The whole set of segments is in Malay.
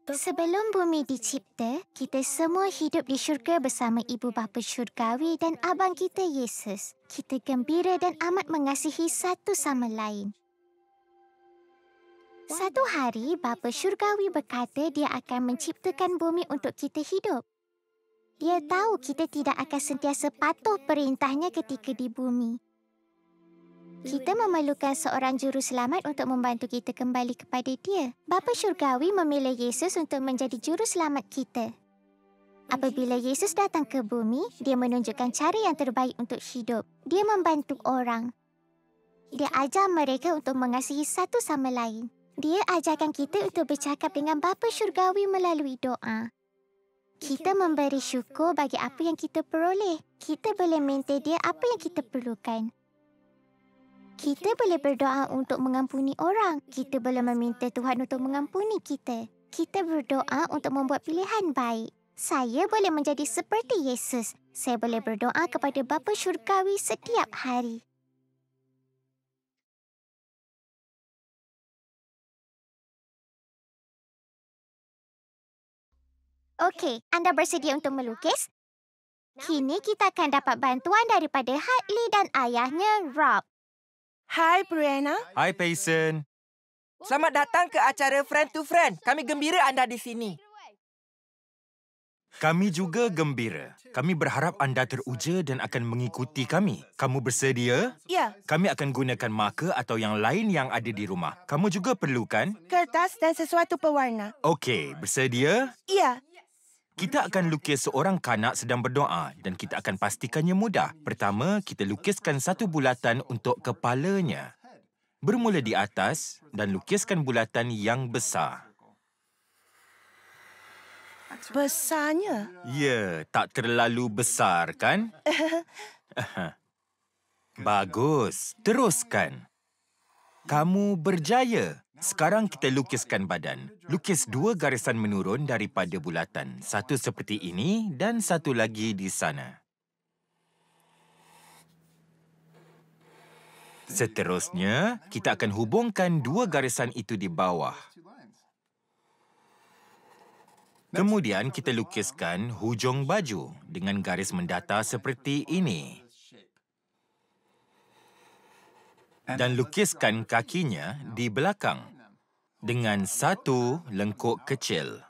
Sebelum bumi dicipta, kita semua hidup di syurga bersama ibu bapa syurgawi dan abang kita Yesus. Kita gembira dan amat mengasihi satu sama lain. Satu hari, bapa syurgawi berkata dia akan menciptakan bumi untuk kita hidup. Dia tahu kita tidak akan sentiasa patuh perintahnya ketika di bumi. Kita memerlukan seorang juru selamat untuk membantu kita kembali kepada dia. Bapa syurgawi memilih Yesus untuk menjadi juru selamat kita. Apabila Yesus datang ke bumi, dia menunjukkan cara yang terbaik untuk hidup. Dia membantu orang. Dia ajar mereka untuk mengasihi satu sama lain. Dia ajarkan kita untuk bercakap dengan Bapa syurgawi melalui doa. Kita memberi syukur bagi apa yang kita peroleh. Kita boleh minta dia apa yang kita perlukan. Kita boleh berdoa untuk mengampuni orang. Kita boleh meminta Tuhan untuk mengampuni kita. Kita berdoa untuk membuat pilihan baik. Saya boleh menjadi seperti Yesus. Saya boleh berdoa kepada Bapa syurgawi setiap hari. Okey, anda bersedia untuk melukis? Kini kita akan dapat bantuan daripada Hartley dan ayahnya, Rob. Hai, Brianna. Hai, Payson. Selamat datang ke acara Friend to Friend. Kami gembira anda di sini. Kami juga gembira. Kami berharap anda teruja dan akan mengikuti kami. Kamu bersedia? Ya, Kami akan gunakan marker atau yang lain yang ada di rumah. Kamu juga perlukan? kertas dan sesuatu pewarna. Okey, bersedia? Ya, Kita akan lukis seorang kanak sedang berdoa dan kita akan pastikannya mudah. Pertama, kita lukiskan satu bulatan untuk kepalanya. Bermula di atas dan lukiskan bulatan yang besar. besarnya. Ya, tak terlalu besar, kan? Bagus. Teruskan. Kamu berjaya. Sekarang kita lukiskan badan. Lukis 2 garisan menurun daripada bulatan. Satu seperti ini dan satu lagi di sana. Seterusnya, kita akan hubungkan 2 garisan itu di bawah. Kemudian kita lukiskan hujung baju dengan garis mendatar seperti ini. Dan lukiskan kakinya di belakang dengan satu lengkuk kecil.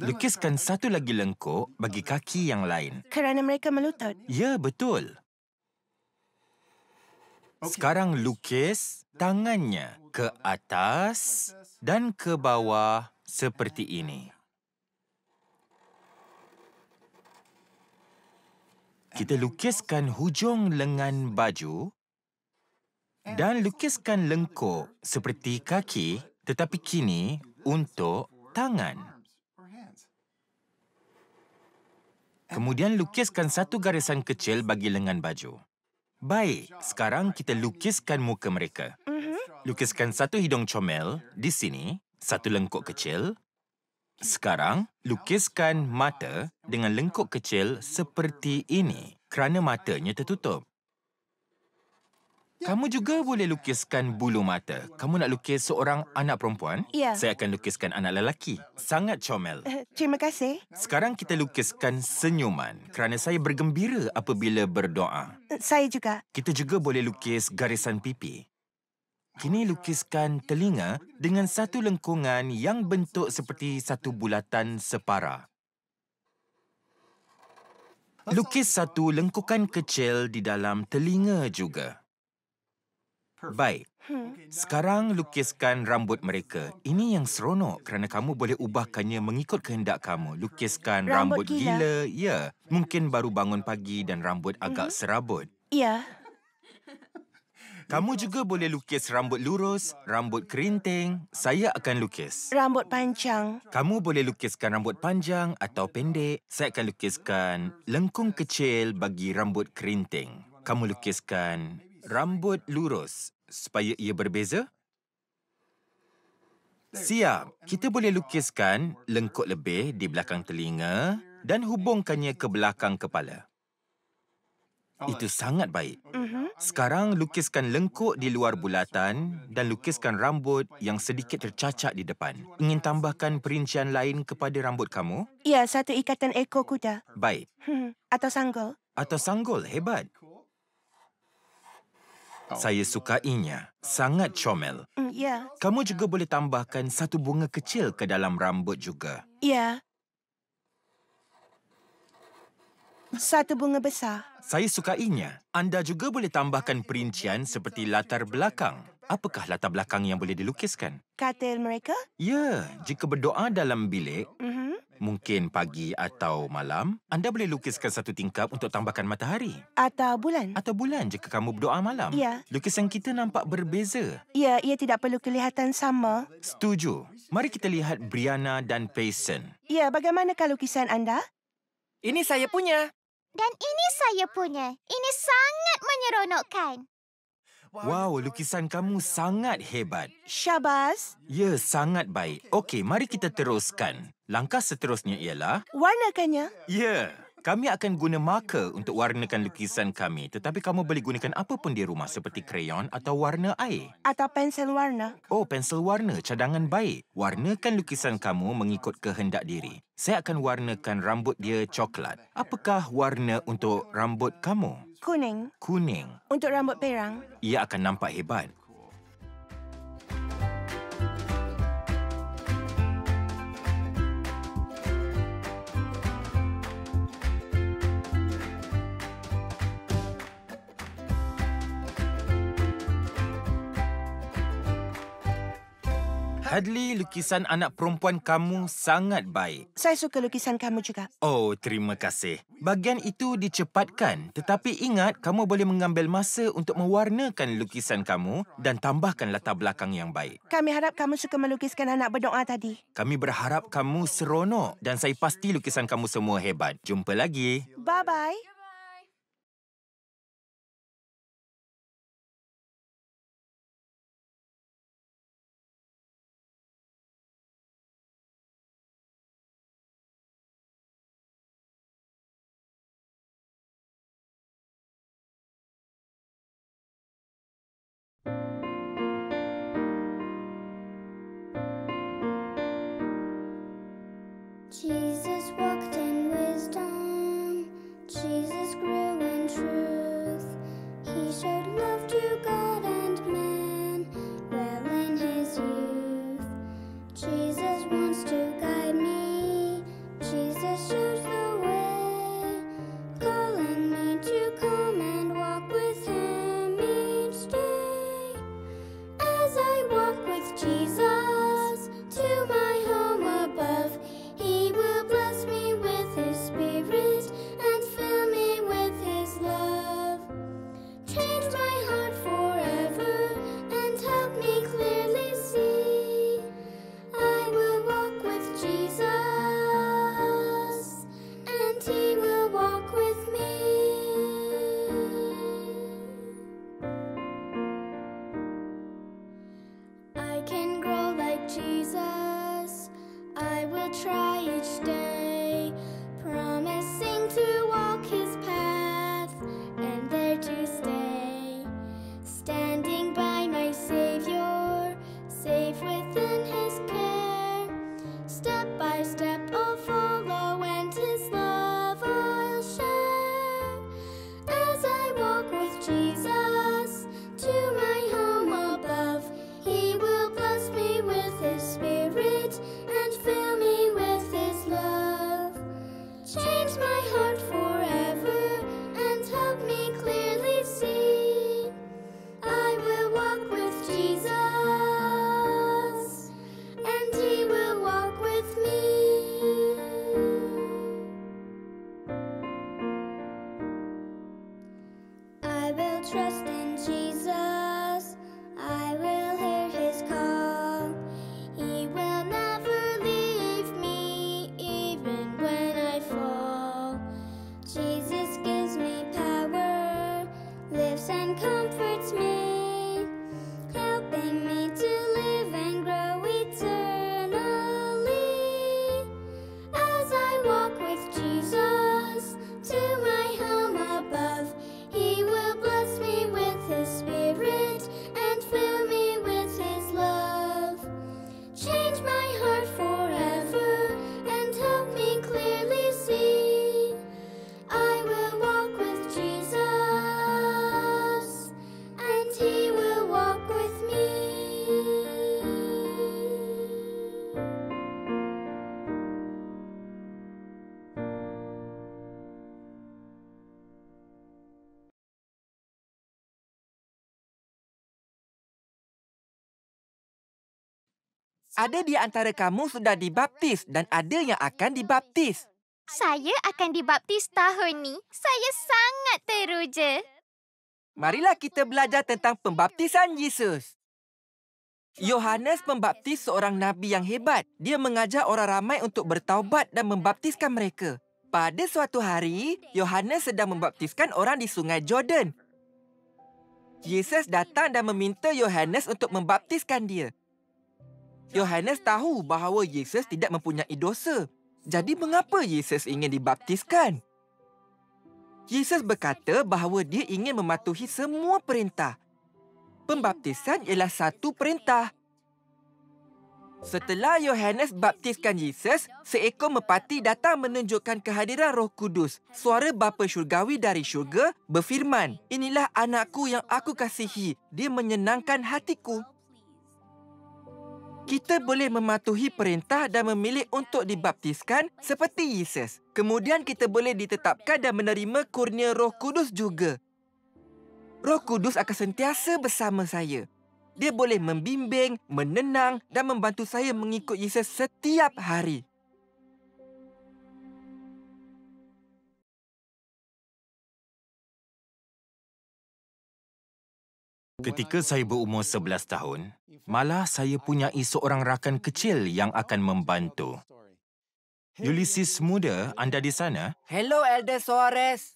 Lukiskan satu lagi lengkuk bagi kaki yang lain. Kerana mereka melutut. Ya, betul. Sekarang lukis tangannya ke atas dan ke bawah seperti ini. Kita lukiskan hujung lengan baju dan lukiskan lengkuk seperti kaki, tetapi kini untuk tangan. Kemudian lukiskan satu garisan kecil bagi lengan baju. Baik, sekarang kita lukiskan muka mereka. Lukiskan satu hidung comel di sini, satu lengkuk kecil. Sekarang, lukiskan mata dengan lengkuk kecil seperti ini kerana matanya tertutup. Kamu juga boleh lukiskan bulu mata. Kamu nak lukis seorang anak perempuan? Ya. Saya akan lukiskan anak lelaki. Sangat comel. Terima kasih. Sekarang kita lukiskan senyuman kerana saya bergembira apabila berdoa. Saya juga. Kita juga boleh lukis garisan pipi. Kini lukiskan telinga dengan satu lengkungan yang bentuk seperti satu bulatan separa. Lukis satu lengkukan kecil di dalam telinga juga. Baik. Sekarang lukiskan rambut mereka. Ini yang seronok kerana kamu boleh ubahkannya mengikut kehendak kamu. Lukiskan Rambut rambut gila. gila. Ya, mungkin baru bangun pagi dan rambut agak serabut. Ya, Kamu juga boleh lukis rambut lurus, rambut kerinting. Saya akan lukis. rambut panjang. Kamu boleh lukiskan rambut panjang atau pendek. Saya akan lukiskan lengkung kecil bagi rambut kerinting. Kamu lukiskan rambut lurus supaya ia berbeza. Siap. Kita boleh lukiskan lengkuk lebih di belakang telinga dan hubungkannya ke belakang kepala. Itu sangat baik. Sekarang lukiskan lengkuk di luar bulatan dan lukiskan rambut yang sedikit tercacak di depan. Ingin tambahkan perincian lain kepada rambut kamu? Ya, satu ikatan ekor kuda. Baik. Atau sanggul. Atau sanggul, hebat. Saya sukainya. Sangat comel. Ya. Kamu juga boleh tambahkan satu bunga kecil ke dalam rambut juga. Ya. Satu bunga besar. Saya sukainya. Anda juga boleh tambahkan perincian seperti latar belakang. Apakah latar belakang yang boleh dilukiskan? Katil mereka? Ya, jika berdoa dalam bilik, mungkin pagi atau malam, anda boleh lukiskan satu tingkap untuk tambahkan matahari. Atau bulan? Atau bulan jika kamu berdoa malam. Ya. Lukisan kita nampak berbeza. Ya, ia tidak perlu kelihatan sama. Setuju. Mari kita lihat Brianna dan Payson. Ya, bagaimanakah lukisan anda? Ini saya punya. Dan ini saya punya. Ini sangat menyeronokkan. Wow, lukisan kamu sangat hebat. Syabas. Ya, sangat baik. Okey, mari kita teruskan. Langkah seterusnya ialah... Warnakannya. Ya, kami akan guna marker untuk warnakan lukisan kami. Tetapi kamu boleh gunakan apa pun di rumah seperti krayon atau warna air. Atau pensel warna. Oh, pensel warna. Cadangan baik. Warnakan lukisan kamu mengikut kehendak diri. Saya akan warnakan rambut dia coklat. Apakah warna untuk rambut kamu? Kuning. Kuning. Untuk rambut perang. Ia akan nampak hebat. Hadley, lukisan anak perempuan kamu sangat baik. Saya suka lukisan kamu juga. Oh, terima kasih. Bahagian itu dicepatkan. Tetapi ingat, kamu boleh mengambil masa untuk mewarnakan lukisan kamu dan tambahkan latar belakang yang baik. Kami harap kamu suka melukiskan anak berdoa tadi. Kami berharap kamu seronok dan saya pasti lukisan kamu semua hebat. Jumpa lagi. Bye-bye. Jesus walked in wisdom, Jesus grew in truth. He showed love to God and man well in his youth. Jesus wants to guide me, Jesus shows the way, calling me to come and walk with him each day. As I walk with Jesus to my home above, he will bless me with his spirit and fill me with his love. Change my heart forever and help me clearly see. I will walk with Jesus and he will walk with me. I can grow like Jesus. I will try each day, promising to walk his path and there to stay. Standing by my Savior, safe within his care. Step by step I'll follow and his love I'll share. As I walk with Jesus to my home above, he will bless me with his spirit and fill me with his love. Ada di antara kamu sudah dibaptis dan ada yang akan dibaptis. Saya akan dibaptis tahun ni. Saya sangat teruja. Marilah kita belajar tentang pembaptisan Yesus. Yohanes Pembaptis seorang nabi yang hebat. Dia mengajar orang ramai untuk bertaubat dan membaptiskan mereka. Pada suatu hari, Yohanes sedang membaptiskan orang di Sungai Jordan. Yesus datang dan meminta Yohanes untuk membaptiskan dia. Yohanes tahu bahawa Yesus tidak mempunyai dosa. Jadi mengapa Yesus ingin dibaptiskan? Yesus berkata bahawa dia ingin mematuhi semua perintah. Pembaptisan ialah satu perintah. Setelah Yohanes baptiskan Yesus, seekor merpati datang menunjukkan kehadiran Roh Kudus. Suara Bapa Syurgawi dari syurga berfirman, "Inilah anakku yang aku kasihi. Dia menyenangkan hatiku." Kita boleh mematuhi perintah dan memilih untuk dibaptiskan seperti Yesus. Kemudian kita boleh ditetapkan dan menerima kurnia Roh Kudus juga. Roh Kudus akan sentiasa bersama saya. Dia boleh membimbing, menenang dan membantu saya mengikut Yesus setiap hari. Ketika saya berumur 11 tahun, malah saya punyai seorang rakan kecil yang akan membantu. Ulysses muda, anda di sana? Hello, Elder Suarez.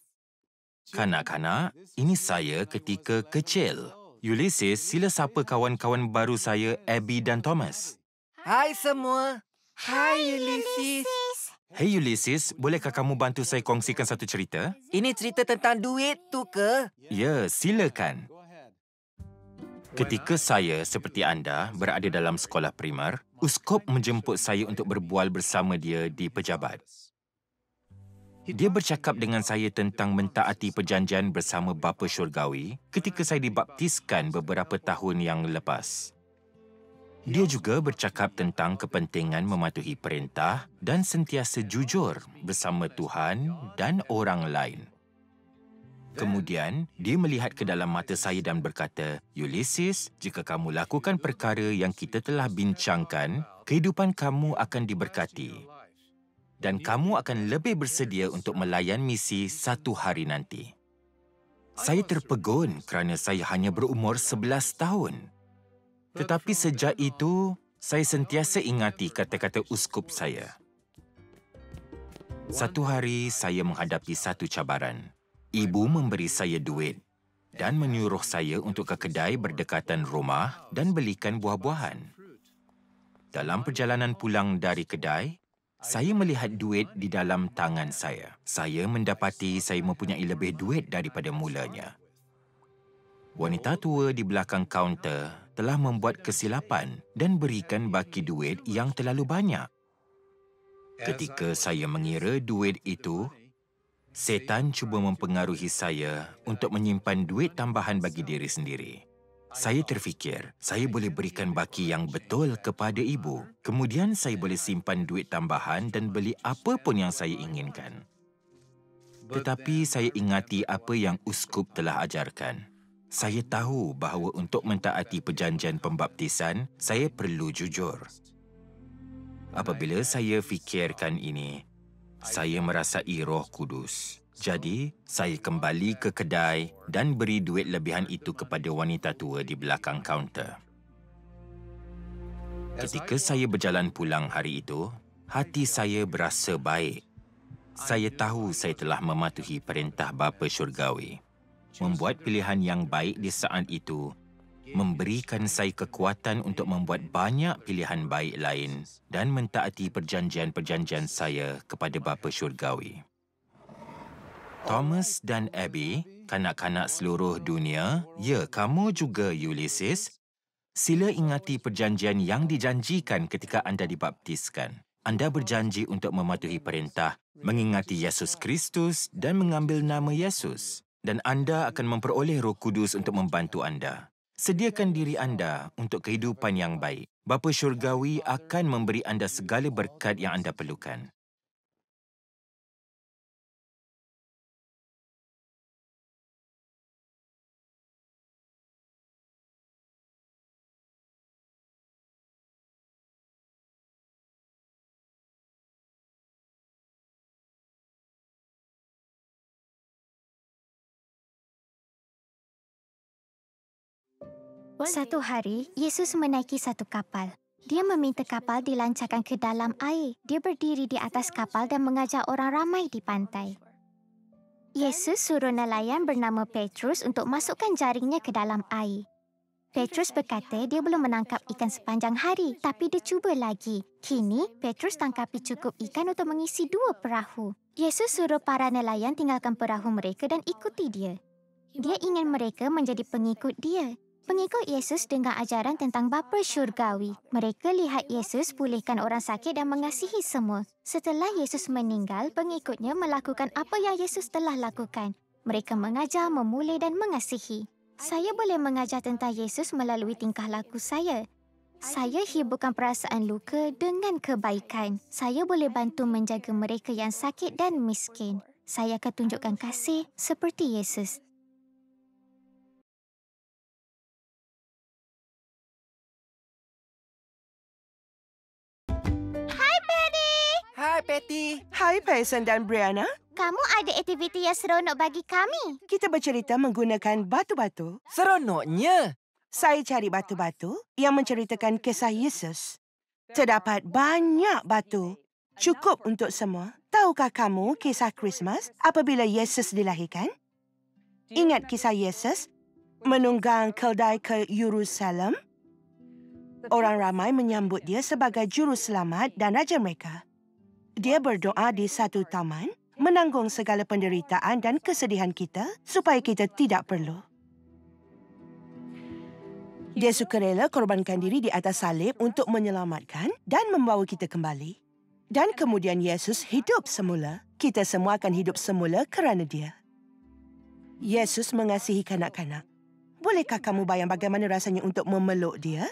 Kanak-kanak, ini saya ketika kecil. Ulysses, sila sapa kawan-kawan baru saya, Abby dan Thomas. Hai semua. Hai, Ulysses. Hey Ulysses, bolehkah kamu bantu saya kongsikan satu cerita? Ini cerita tentang duit tu ke? Ya, silakan. Ketika saya, seperti anda, berada dalam sekolah primer, Uskup menjemput saya untuk berbual bersama dia di pejabat. Dia bercakap dengan saya tentang mentaati perjanjian bersama Bapa Syurgawi ketika saya dibaptiskan beberapa tahun yang lepas. Dia juga bercakap tentang kepentingan mematuhi perintah dan sentiasa jujur bersama Tuhan dan orang lain. Kemudian, dia melihat ke dalam mata saya dan berkata, "Ulysses, jika kamu lakukan perkara yang kita telah bincangkan, kehidupan kamu akan diberkati. Dan kamu akan lebih bersedia untuk melayan misi satu hari nanti." Saya terpegun kerana saya hanya berumur 11 tahun. Tetapi sejak itu, saya sentiasa ingati kata-kata uskup saya. Satu hari, saya menghadapi satu cabaran. Ibu memberi saya duit dan menyuruh saya untuk ke kedai berdekatan rumah dan belikan buah-buahan. Dalam perjalanan pulang dari kedai, saya melihat duit di dalam tangan saya. Saya mendapati saya mempunyai lebih duit daripada mulanya. Wanita tua di belakang kaunter telah membuat kesilapan dan berikan baki duit yang terlalu banyak. Ketika saya mengira duit itu, setan cuba mempengaruhi saya untuk menyimpan duit tambahan bagi diri sendiri. Saya terfikir, saya boleh berikan baki yang betul kepada ibu. Kemudian saya boleh simpan duit tambahan dan beli apa pun yang saya inginkan. Tetapi saya ingati apa yang uskup telah ajarkan. Saya tahu bahawa untuk mentaati perjanjian pembaptisan, saya perlu jujur. Apabila saya fikirkan ini, saya merasai Roh Kudus. Jadi, saya kembali ke kedai dan beri duit lebihan itu kepada wanita tua di belakang kaunter. Ketika saya berjalan pulang hari itu, hati saya berasa baik. Saya tahu saya telah mematuhi perintah Bapa Syurgawi. Membuat pilihan yang baik di saat itu memberikan saya kekuatan untuk membuat banyak pilihan baik lain dan mentaati perjanjian-perjanjian saya kepada Bapa Syurgawi. Thomas dan Abby, kanak-kanak seluruh dunia, ya, kamu juga Ulysses, sila ingati perjanjian yang dijanjikan ketika anda dibaptiskan. Anda berjanji untuk mematuhi perintah, mengingati Yesus Kristus dan mengambil nama Yesus. Dan anda akan memperoleh Roh Kudus untuk membantu anda. Sediakan diri anda untuk kehidupan yang baik. Bapa Syurgawi akan memberi anda segala berkat yang anda perlukan. Satu hari, Yesus menaiki satu kapal. Dia meminta kapal dilancarkan ke dalam air. Dia berdiri di atas kapal dan mengajar orang ramai di pantai. Yesus suruh nelayan bernama Petrus untuk masukkan jaringnya ke dalam air. Petrus berkata dia belum menangkap ikan sepanjang hari, tapi dia cuba lagi. Kini, Petrus tangkapi cukup ikan untuk mengisi 2 perahu. Yesus suruh para nelayan tinggalkan perahu mereka dan ikuti dia. Dia ingin mereka menjadi pengikut dia. Pengikut Yesus dengar ajaran tentang Bapa Syurgawi. Mereka lihat Yesus pulihkan orang sakit dan mengasihi semua. Setelah Yesus meninggal, pengikutnya melakukan apa yang Yesus telah lakukan. Mereka mengajar, memulih dan mengasihi. Saya boleh mengajar tentang Yesus melalui tingkah laku saya. Saya hiburkan perasaan luka dengan kebaikan. Saya boleh bantu menjaga mereka yang sakit dan miskin. Saya akan tunjukkan kasih seperti Yesus. Hai, Patty. Hai, Payson dan Brianna. Kamu ada aktiviti yang seronok bagi kami. Kita bercerita menggunakan batu-batu. Seronoknya. Saya cari batu-batu yang menceritakan kisah Yesus. Terdapat banyak batu. Cukup untuk semua. Tahukah kamu kisah Christmas apabila Yesus dilahirkan? Ingat kisah Yesus menunggang keldai ke Yerusalem? Orang ramai menyambut dia sebagai juru selamat dan raja mereka. Dia berdoa di satu taman, menanggung segala penderitaan dan kesedihan kita supaya kita tidak perlu. Dia sukarela korbankan diri di atas salib untuk menyelamatkan dan membawa kita kembali. Dan kemudian Yesus hidup semula. Kita semua akan hidup semula kerana dia. Yesus mengasihi kanak-kanak. Bolehkah kamu bayang bagaimana rasanya untuk memeluk dia?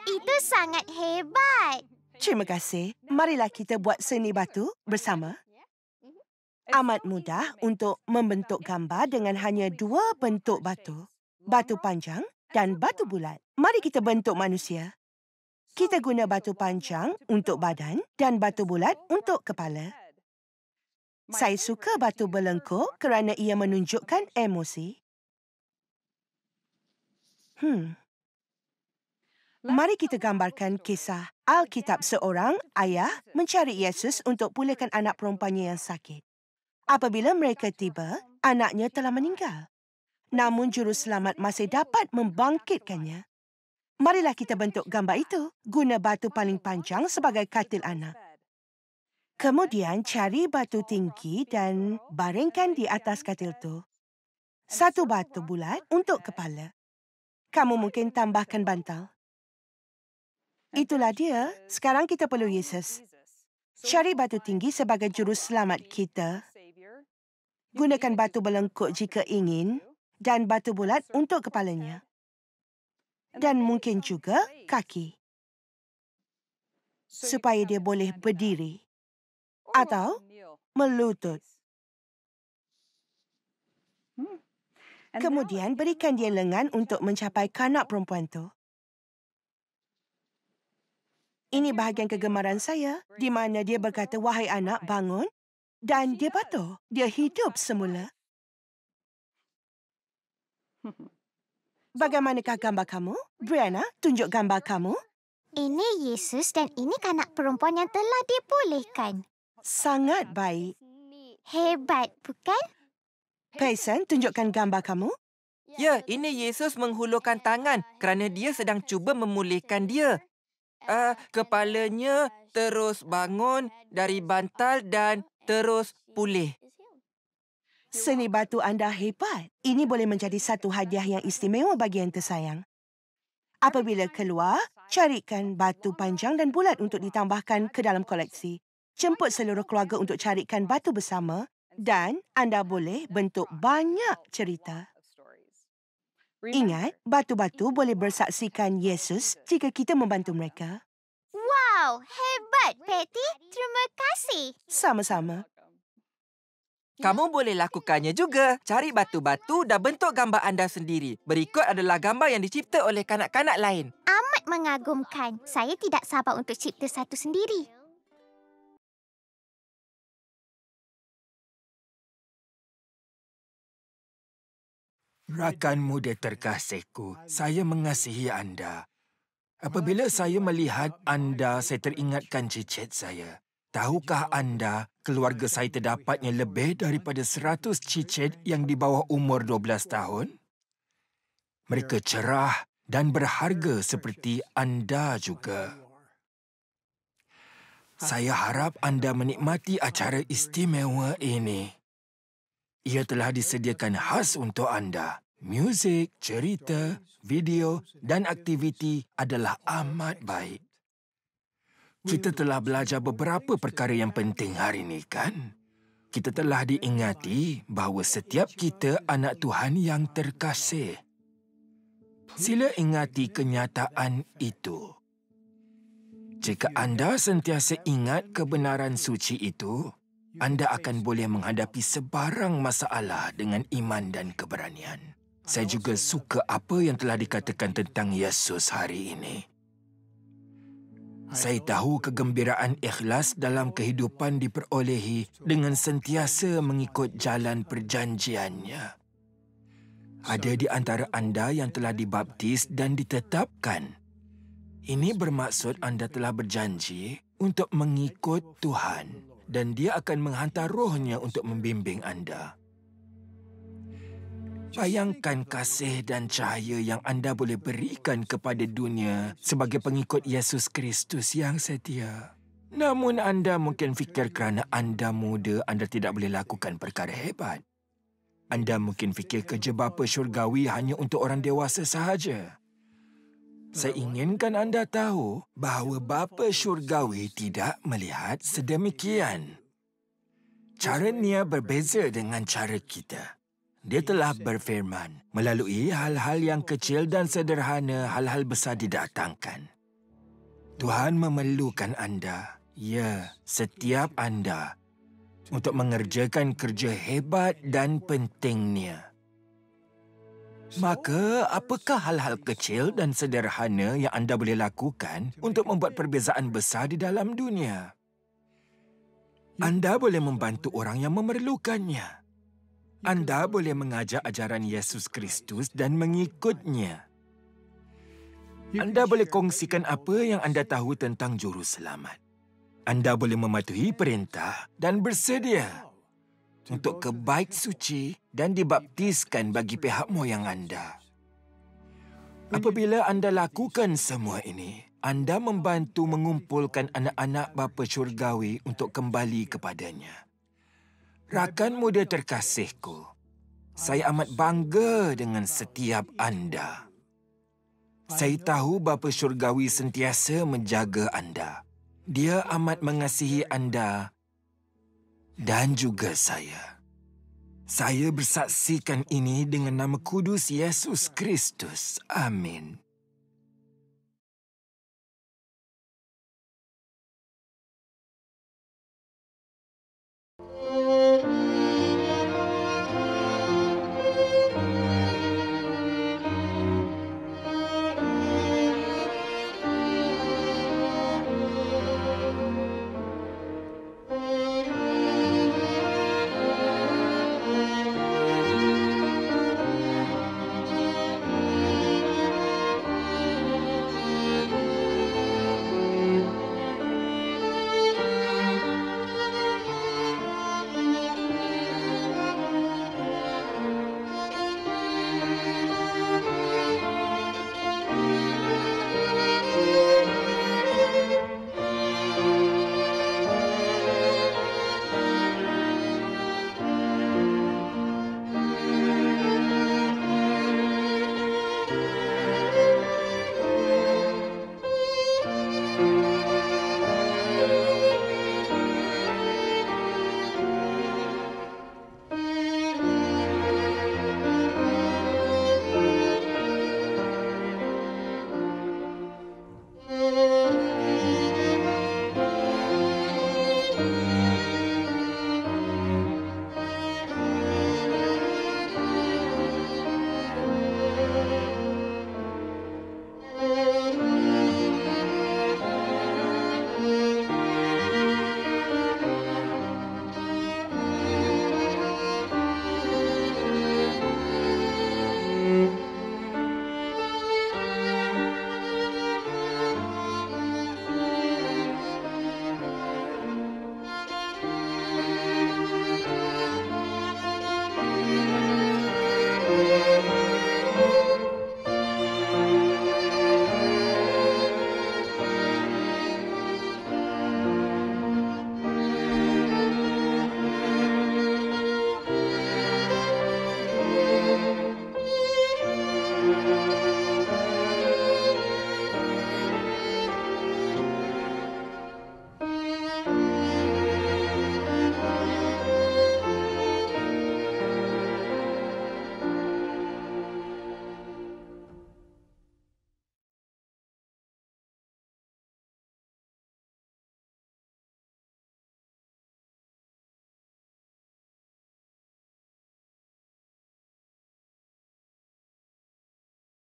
Itu sangat hebat. Terima kasih. Marilah kita buat seni batu bersama. Amat mudah untuk membentuk gambar dengan hanya 2 bentuk batu. Batu panjang dan batu bulat. Mari kita bentuk manusia. Kita guna batu panjang untuk badan dan batu bulat untuk kepala. Saya suka batu belengkuk kerana ia menunjukkan emosi. Mari kita gambarkan kisah Alkitab seorang ayah mencari Yesus untuk pulihkan anak perempuannya yang sakit. Apabila mereka tiba, anaknya telah meninggal. Namun juru selamat masih dapat membangkitkannya. Marilah kita bentuk gambar itu. Guna batu paling panjang sebagai katil anak. Kemudian cari batu tinggi dan baringkan di atas katil itu. 1 batu bulat untuk kepala. Kamu mungkin tambahkan bantal. Itulah dia. Sekarang kita perlu Yesus. Cari batu tinggi sebagai juru selamat kita. Gunakan batu belengkuk jika ingin dan batu bulat untuk kepalanya. Dan mungkin juga kaki. Supaya dia boleh berdiri. Atau melutut. Kemudian berikan dia lengan untuk mencapai kanak perempuan itu. Ini bahagian kegemaran saya, di mana dia berkata, "Wahai anak, bangun." Dan dia patuh. Dia hidup semula. Bagaimanakah gambar kamu? Brianna, tunjuk gambar kamu. Ini Yesus dan ini kanak perempuan yang telah dipulihkan. Sangat baik. Hebat, bukan? Payson, tunjukkan gambar kamu. Ya, ini Yesus menghulurkan tangan kerana dia sedang cuba memulihkan dia. Kepalanya terus bangun dari bantal dan terus pulih. Seni batu anda hebat. Ini boleh menjadi satu hadiah yang istimewa bagi yang tersayang. Apabila keluar, carikan batu panjang dan bulat untuk ditambahkan ke dalam koleksi. Jemput seluruh keluarga untuk carikan batu bersama dan anda boleh bentuk banyak cerita. Ingat, batu-batu boleh bersaksikan Yesus jika kita membantu mereka. Wow, hebat, Patty. Terima kasih. Sama-sama. Kamu boleh lakukannya juga. Cari batu-batu dan bentuk gambar anda sendiri. Berikut adalah gambar yang dicipta oleh kanak-kanak lain. Amat mengagumkan. Saya tidak sabar untuk cipta satu sendiri. Rakan muda terkasihku, saya mengasihi anda. Apabila saya melihat anda, saya teringatkan cicit saya. Tahukah anda, keluarga saya terdapatnya lebih daripada 100 cicit yang di bawah umur 12 tahun? Mereka cerah dan berharga seperti anda juga. Saya harap anda menikmati acara istimewa ini. Ia telah disediakan khas untuk anda. Muzik, cerita, video dan aktiviti adalah amat baik. Kita telah belajar beberapa perkara yang penting hari ini, kan? Kita telah diingati bahawa setiap kita anak Tuhan yang terkasih. Sila ingati kenyataan itu. Jika anda sentiasa ingat kebenaran suci itu, anda akan boleh menghadapi sebarang masalah dengan iman dan keberanian. Saya juga suka apa yang telah dikatakan tentang Yesus hari ini. Saya tahu kegembiraan ikhlas dalam kehidupan diperolehi dengan sentiasa mengikut jalan perjanjiannya. Ada di antara anda yang telah dibaptis dan ditetapkan. Ini bermaksud anda telah berjanji untuk mengikut Tuhan dan Dia akan menghantar rohnya untuk membimbing anda. Bayangkan kasih dan cahaya yang anda boleh berikan kepada dunia sebagai pengikut Yesus Kristus yang setia. Namun anda mungkin fikir kerana anda muda, anda tidak boleh lakukan perkara hebat. Anda mungkin fikir kerja bapa syurgawi hanya untuk orang dewasa sahaja. Saya inginkan anda tahu bahawa bapa syurgawi tidak melihat sedemikian. Caranya berbeza dengan cara kita. Dia telah berfirman, melalui hal-hal yang kecil dan sederhana, hal-hal besar didatangkan. Tuhan memerlukan anda, ya, setiap anda, untuk mengerjakan kerja hebat dan pentingnya. Maka, apakah hal-hal kecil dan sederhana yang anda boleh lakukan untuk membuat perbezaan besar di dalam dunia? Anda boleh membantu orang yang memerlukannya. Anda boleh mengajar ajaran Yesus Kristus dan mengikutnya. Anda boleh kongsikan apa yang anda tahu tentang juru selamat. Anda boleh mematuhi perintah dan bersedia untuk ke bait suci dan dibaptiskan bagi pihak moyang anda. Apabila anda lakukan semua ini, anda membantu mengumpulkan anak-anak bapa syurgawi untuk kembali kepadanya. Rakan muda terkasihku, saya amat bangga dengan setiap anda. Saya tahu bapa syurgawi sentiasa menjaga anda. Dia amat mengasihi anda dan juga saya. Saya bersaksikan ini dengan nama kudus Yesus Kristus. Amin.